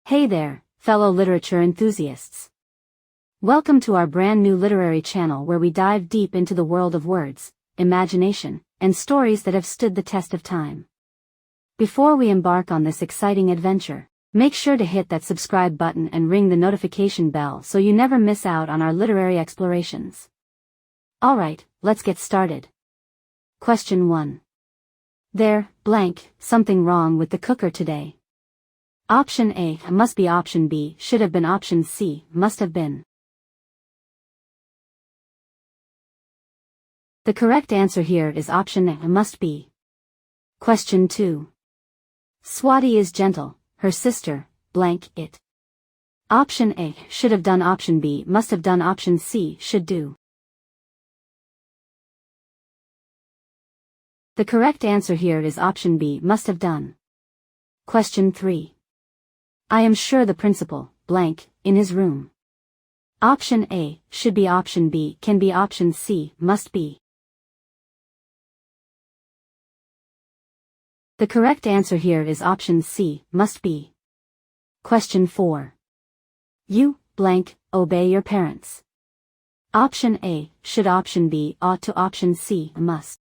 Hey there, fellow literature enthusiasts. Welcome to our brand new literary channel where we dive deep into the world of words, imagination, and stories that have stood the test of time. Before we embark on this exciting adventure, make sure to hit that subscribe button and ring the notification bell so you never miss out on our literary explorations. Alright, let's get started. Question 1. Something wrong with the cooker today. Option A must be, option B should have been, option C must have been. The correct answer here is option A must be. Question 2. Swati is gentle, her sister, it. Option A should have done, option B must have done, option C should do. The correct answer here is option B must have done. Question 3. I am sure the principal, in his room. Option A should be, option B can be, option C must be. The correct answer here is option C must be. Question 4. You, obey your parents. Option A should, option B ought to, option C must.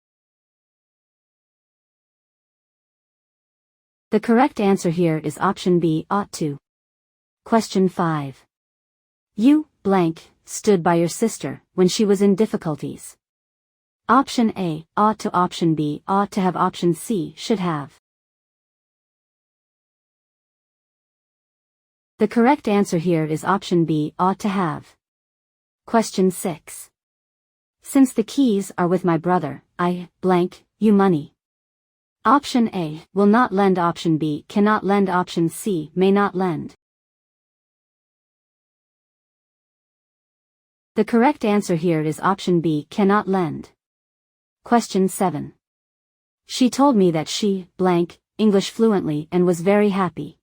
The correct answer here is option B ought to. Question 5. You, stood by your sister when she was in difficulties. Option A ought to, option B ought to have, option C should have. The correct answer here is option B ought to have. Question 6. Since the keys are with my brother, I, you money. Option A will not lend, option B cannot lend, option C may not lend. The correct answer here is option B cannot lend. Question 7. She told me that she, English fluently and was very happy.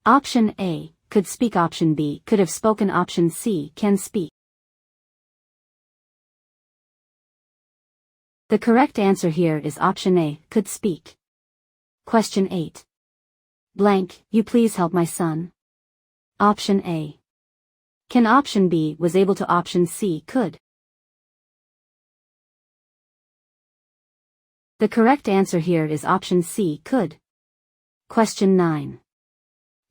Option A could speak, option B could have spoken, option C can speak. The correct answer here is option A could speak. Question 8. You please help my son. Option A can, option B was able to, option C could. The correct answer here is option C could. Question 9.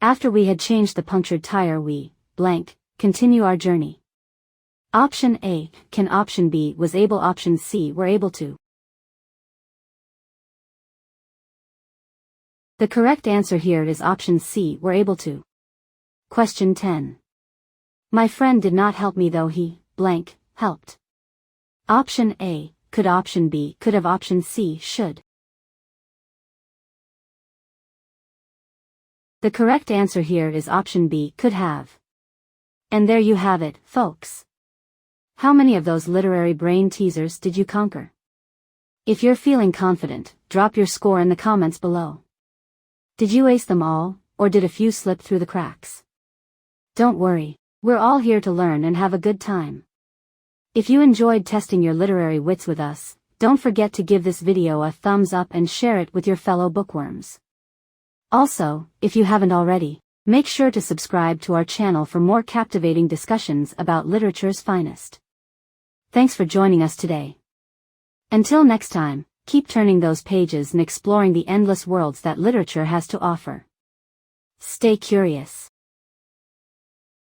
After we had changed the punctured tire we, continue our journey. Option A can, option B was able, option C were able to. The correct answer here is option C were able to. Question 10. My friend did not help me though he, helped. Option A could, option B could have, option C should. The correct answer here is option B could have. And there you have it, folks. How many of those literary brain teasers did you conquer? If you're feeling confident, drop your score in the comments below. Did you ace them all, or did a few slip through the cracks? Don't worry, we're all here to learn and have a good time. If you enjoyed testing your literary wits with us, don't forget to give this video a thumbs up and share it with your fellow bookworms. Also, if you haven't already, make sure to subscribe to our channel for more captivating discussions about literature's finest. Thanks for joining us today. Until next time, keep turning those pages and exploring the endless worlds that literature has to offer. Stay curious.